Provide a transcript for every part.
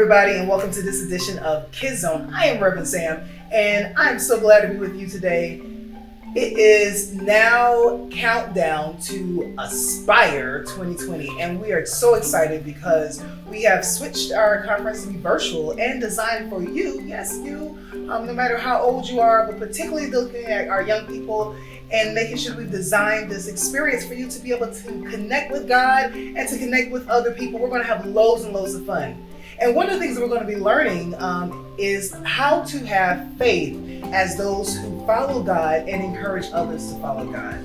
everybody, and welcome to this edition of Kids Zone. I am Reverend Sam, and I'm so glad to be with you today. It is now countdown to Aspire 2020, and we are so excited because we have switched our conference to be virtual and designed for you, yes, you, no matter how old you are, but particularly looking at our young people and making sure we've designed this experience for you to be able to connect with God and to connect with other people. We're going to have loads and loads of fun. And one of the things that we're going to be learning is how to have faith as those who follow God and encourage others to follow God.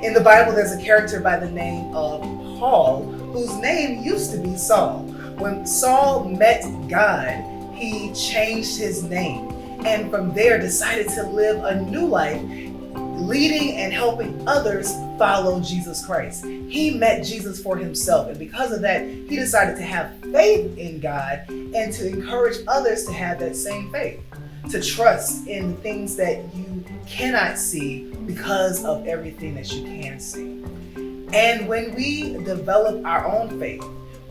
In the Bible, there's a character by the name of Paul, whose name used to be Saul. When Saul met God, he changed his name, and from there decided to live a new life, leading and helping others follow Jesus Christ. He met Jesus for himself, and because of that, he decided to have faith in God and to encourage others to have that same faith, to trust in the things that you cannot see because of everything that you can see. And when we develop our own faith,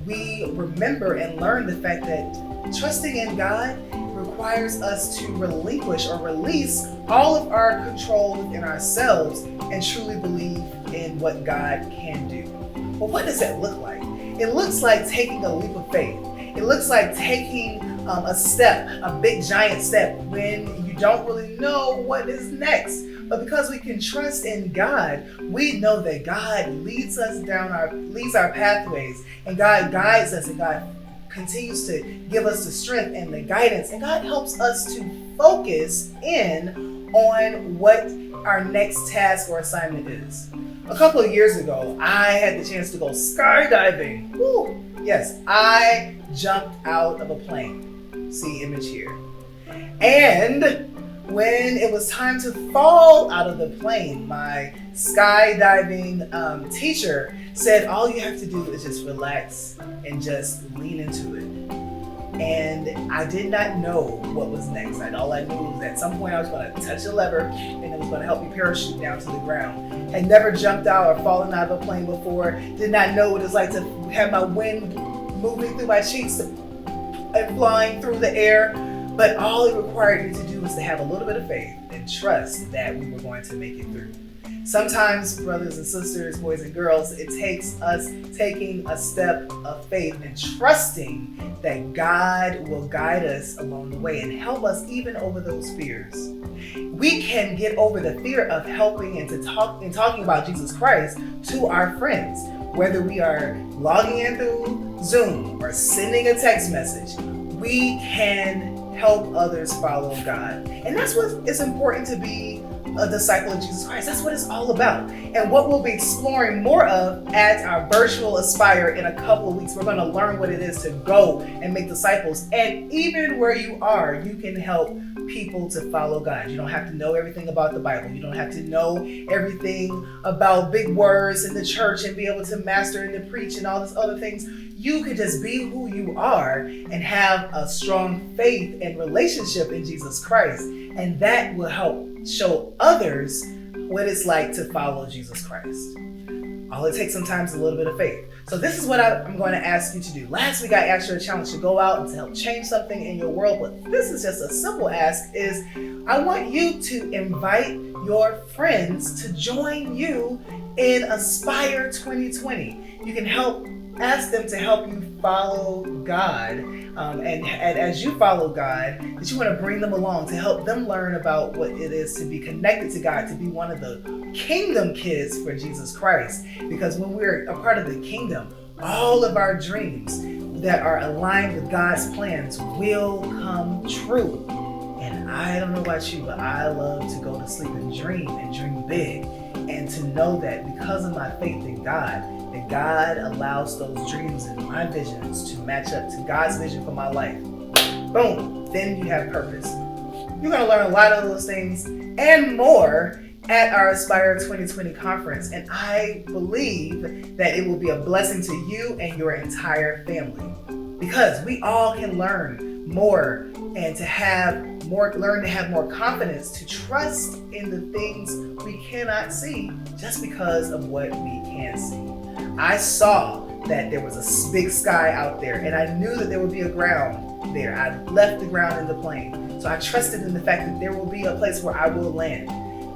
we remember and learn the fact that trusting in God requires us to relinquish or release all of our control within ourselves and truly believe in what God can do. Well, what does that look like? It looks like taking a leap of faith. It looks like taking a step, a big giant step when you don't really know what is next. But because we can trust in God, we know that God leads our pathways, and God guides us, and God continues to give us the strength and the guidance, and God helps us to focus in on what our next task or assignment is. A couple of years ago, I had the chance to go skydiving. Woo! Yes, I jumped out of a plane. See image here. And when it was time to fall out of the plane, my skydiving teacher said, all you have to do is just relax and just lean into it. And I did not know what was next. All I knew was at some point I was going to touch a lever and it was going to help me parachute down to the ground. Had never jumped out or fallen out of a plane before. Did not know what it's like to have my wind moving through my cheeks and flying through the air. But all it required me to do was to have a little bit of faith and trust that we were going to make it through. Sometimes, brothers and sisters, boys and girls, it takes us taking a step of faith and trusting that God will guide us along the way and help us even over those fears. We can get over the fear of helping and talking about Jesus Christ to our friends, whether we are logging in through Zoom or sending a text message. We can help others follow God. And that's what is important to be a disciple of Jesus Christ. That's what it's all about. And what we'll be exploring more of at our virtual Aspire in a couple of weeks. We're going to learn what it is to go and make disciples. And even where you are, you can help people to follow God. You don't have to know everything about the Bible. You don't have to know everything about big words in the church and be able to master and to preach and all these other things. You could just be who you are and have a strong faith and relationship in Jesus Christ. And that will help show others what it's like to follow Jesus Christ. All it takes sometimes is a little bit of faith. So this is what I'm going to ask you to do. Last week I asked you a challenge to go out and to help change something in your world, but this is just a simple ask. Is I want you to invite your friends to join you in Aspire 2020. You can ask them to help you follow God. And as you follow God, that you want to bring them along to help them learn about what it is to be connected to God, to be one of the kingdom kids for Jesus Christ. Because when we're a part of the kingdom, all of our dreams that are aligned with God's plans will come true. And I don't know about you, but I love to go to sleep and dream big. And to know that because of my faith in God, that God allows those dreams and my visions to match up to God's vision for my life. Boom, then you have purpose. You're going to learn a lot of those things and more at our Aspire 2020 conference. And I believe that it will be a blessing to you and your entire family, because we all can learn more and learn to have more confidence to trust in the things we cannot see just because of what we can see. I saw that there was a big sky out there, and I knew that there would be a ground there. I left the ground in the plane. So I trusted in the fact that there will be a place where I will land.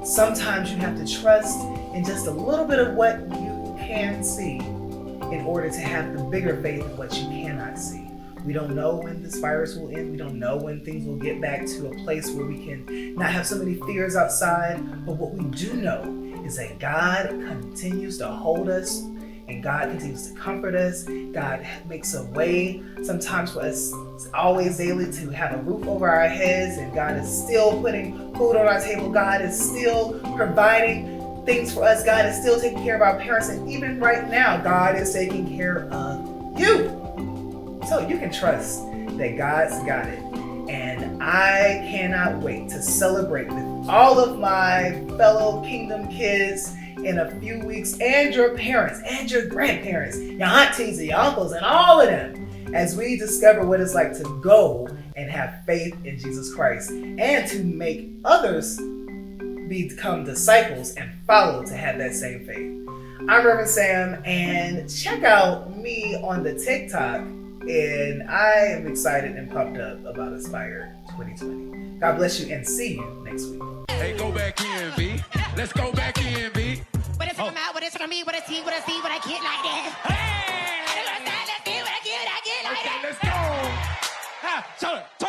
Sometimes you have to trust in just a little bit of what you can see in order to have the bigger faith in what you cannot see. We don't know when this virus will end. We don't know when things will get back to a place where we can not have so many fears outside. But what we do know is that God continues to hold us, and God continues to comfort us. God makes a way sometimes for us always daily to have a roof over our heads, and God is still putting food on our table. God is still providing things for us. God is still taking care of our parents, and even right now, God is taking care of you. So you can trust that God's got it. And I cannot wait to celebrate with all of my fellow Kingdom kids in a few weeks, and your parents and your grandparents, your aunties and your uncles and all of them, as we discover what it's like to go and have faith in Jesus Christ and to make others become disciples and follow to have that same faith. I'm Reverend Sam, and check out me on the TikTok. And I am excited and pumped up about Aspire 2020. God bless you and see you next week. Hey, go back in, V. Let's go back in, V. What is from out, what is from me, what I see, what I see, what I get like that. Hey! Let's get like that. Okay, let's go. Ha, show it.